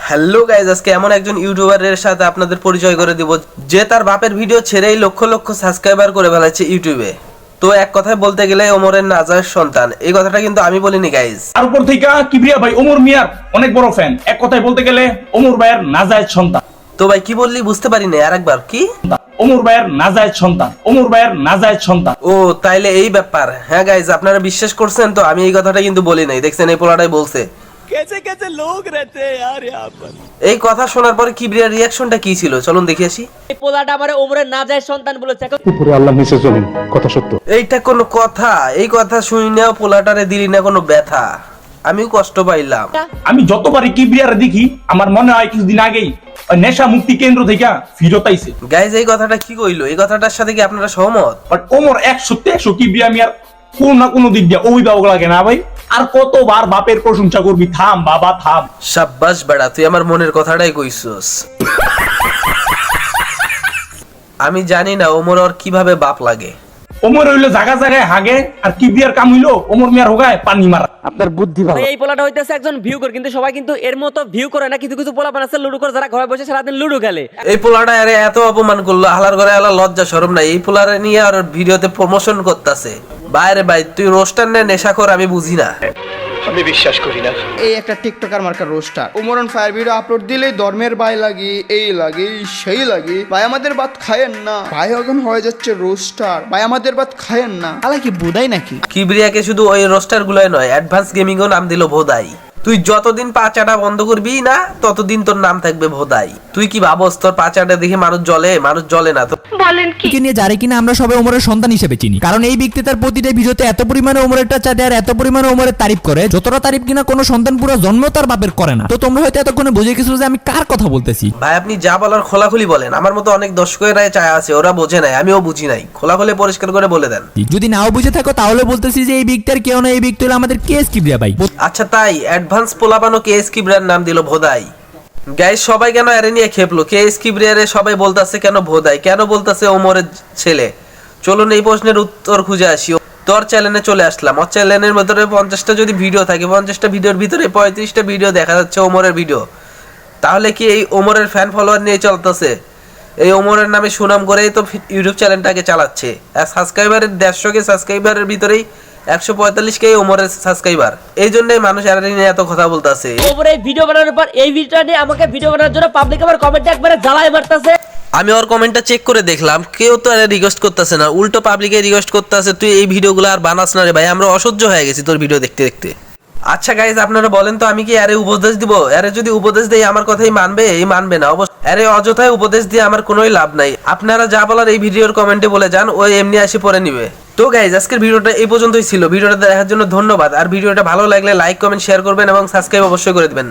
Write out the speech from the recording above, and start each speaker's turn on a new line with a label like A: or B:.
A: Hello guys, আজকে এমন একজন ইউটিউবারের সাথে আপনাদের পরিচয় করে দিব যে তার বাপের ভিডিও ছেড়েই লক্ষ লক্ষ সাবস্ক্রাইবার করে ফেলেছে ইউটিউবে। তো এক কথায় বলতে গেলে ওমরের নাজায়েজ সন্তান। এই কথাটা কিন্তু আমি বলিনি গাইজ।
B: আর উপর থেকে কিবরিয়া ভাই ওমর মিয়ার অনেক বড় ফ্যান। এক কথায় বলতে গেলে ওমর ভাইয়ের নাজায়েজ সন্তান।
A: তো ভাই কি বললি বুঝতে পারিনি, আরেকবার কি?
B: ওমর ভাইয়ের নাজায়েজ সন্তান, ওমর ভাইয়ের নাজায়েজ সন্তান।
A: ও তাইলে এই ব্যাপার। হ্যাঁ গাইজ, আপনারা বিশ্বাস করছেন তো? আমি এই কথাটা কিন্তু বলি নাই, দেখছেন এই পোলাটাই বলছে।
C: कैसे कैसे लोग रहते हैं यार यहाँ पर।
A: এই কথা শোনার পরে কিবরিয়ার রিয়াকশনটা কি ছিল চলুন দেখে আসি।
D: এই পোলাটা আমারে ওমরের নাজায়েজ সন্তান বলেছে।
E: উপরে আল্লাহ নিচে জমিন, কথা সত্য।
A: এইটা কোনো কথা? এই কথা শুনিনাও পোলাটারে দিলি না কোনো ব্যথা? আমিও কষ্ট পাইলাম।
B: আমি যতবারই কিবরিয়ার দেখি আমার মনে হয় কিছুদিন আগেই ওই নেশা মুক্তি কেন্দ্র থেকে ফিরত আইছে।
A: গাইজ এই কথাটা কি কইলো? এই কথাটার সাথে কি আপনারা সহমত?
B: বাট ওমর 100 কিবরিয়া মিয়ার কোন না কোন দিক দিয়ে অভিভাবক লাগে না ভাই? আর কতবার বাপের প্রশংসা করবি? থাম বাবা থাম।
A: সাব্বাস বেড়া, তুই আমার মনের কথাটাই কইছস। আমি জানি না ওমর ওর কিভাবে বাপ লাগে।
B: ওমর হইলো জায়গা জায়গায় হাগে, আর কিবরিয়ার কাম হইলো ওমর মিয়ার হোগায় পানি মারা।
E: আপনার বুদ্ধি ভালো।
D: এই পোলাটা হইতেছে একজন ভিউ করে, কিন্তু সবাই কিন্তু এর মতো ভিউ করে না। কিছু কিছু পোলা বানাচ্ছে লুডু করে, যারা ঘরে বসে সারাদিন লুডু খেলে।
A: এই পোলাটা আরে এত অপমান করলো, হালার ঘরে আলা লজ্জা শরম নাই। এই পোলারে নিয়ে আর ভিডিওতে প্রমোশন করতেছে। বাইরে ভাই তুই রোস্টার নে নেশাখোর, আমি বুঝি না।
F: এই একটা টিকটকার মার্কার রোস্টার ওমরন ফায়ার ভিডিও আপলোড দিলেই ধর্মের ভাই লাগি, এই লাগি সেই লাগি, ভাই আমাদের বাত খায়েন না, ভাই এখন হয়ে যাচ্ছে রোস্টার, ভাই আমাদের বাত খায়েন না। আলা কি বুদাই নাকি?
A: কিবরিয়াকে শুধু ওই রোস্টার গুলোই নয়, অ্যাডভান্স গেমিং ও নাম দিল ভোদাই। তুই যতদিন পাচাটা বন্ধ করবি না ততদিন তোর নাম থাকবে ভোদাই। তুই কি ভাবস তোর পাচাটা দেখে মানুষ জ্বলে? মানুষ জ্বলে না তো।
G: কে নিয়ে যারে কিনা আমরা সবাই ওমরের সন্তান হিসেবে চিনি, কারণ এই ব্যক্তি তার প্রতিটা ভিডিওতে এত পরিমাণে ওমরেরটা চাটে আর এত পরিমাণে ওমরের তারিফ করে, যতটা তারিফ কিনা কোনো সন্তান পুরো জন্ম তার বাপের করে না। তো তোমরা হয়তো এতক্ষণে বুঝে গেছো যে আমি কার কথা বলতেছি।
A: ভাই আপনি যা বলার খোলাখুলি বলেন। আমার মতো অনেক দর্শকেরাই চায় আছে, ওরা বোঝে নাই, আমিও বুঝি নাই। খোলাখুলি পরিষ্কার করে বলে দেন।
G: যদি নাও বুঝে থাকো তাহলে বলতেছি যে এই ব্যক্তির কেউ না, এই ব্যক্তি হলো আমাদের কেএস কিবরিয়া ভাই।
A: আচ্ছা তাই অ্যাডভান্স পোলাপানো কেএস কিবরিয়ার নাম দিল ভোদাই। গাইস সবাই কেন এর নিয়ে খেপলো? কেএস কিবরিয়ারে সবাই বলতাছে কেন ভোদাই, কেন বলতাছে ওমরের ছেলে? চলুন এই প্রশ্নের উত্তর খুঁজে আসি। তোর চ্যানেলে চলে আসলাম। ওর চ্যানেলের ভিতরে 50টা যদি ভিডিও থাকে, 50টা ভিডিওর ভিতরে 35টা ভিডিও দেখা যাচ্ছে ওমরের ভিডিও। তাহলে কি এই ওমরের ফ্যান ফলোয়ার নিয়ে চলতেছে? এই ওমরের নামে সুনাম করেই তো ইউটিউব চ্যানেলটাকে চালাচ্ছে। আর সাবস্ক্রাইবারের 150কে সাবস্ক্রাইবারের ভিতরেই 145কে ওমরের সাবস্ক্রাইবার। এই জন্যই মানুষ আর নিয়ে এত কথা বলতেছে।
D: ওমর এই ভিডিও বানানোর পর এই ভিডিওটা নিয়ে আমাকে ভিডিও বানানোর জন্য পাবলিক আমার কমেন্টে একবারে জ্বালায় মারতেছে।
A: আমি ওর কমেন্টটা চেক করে দেখলাম, কেউ তো আর রিকোয়েস্ট করতেছে না, উল্টো পাবলিকে রিকোয়েস্ট করতেছে তুই এই ভিডিওগুলো আর বানাস না রে ভাই, আমরা অসহ্য হয়ে গেছি তোর ভিডিও দেখতে দেখতে। আচ্ছা গাইজ আপনারা বলেন তো আমি কি আরে উপদেশ দিব? আরে যদি উপদেশ দেই আমার কথাই মানবে? এই মানবে না অবশ্য। আরে অযথায় উপদেশ দিয়ে আমার কোনোই লাভ নাই। আপনারা যা বলার এই ভিডিওর কমেন্টে বলে যান, ওই এমনি আসি পরে নিবে। তো গাইজ আজকের ভিডিওটা এই পর্যন্তই ছিল। ভিডিওটা দেখার জন্য ধন্যবাদ। আর ভিডিওটা ভালো লাগলে লাইক কমেন্ট শেয়ার করবেন এবং সাবস্ক্রাইব অবশ্যই করে দিবেন।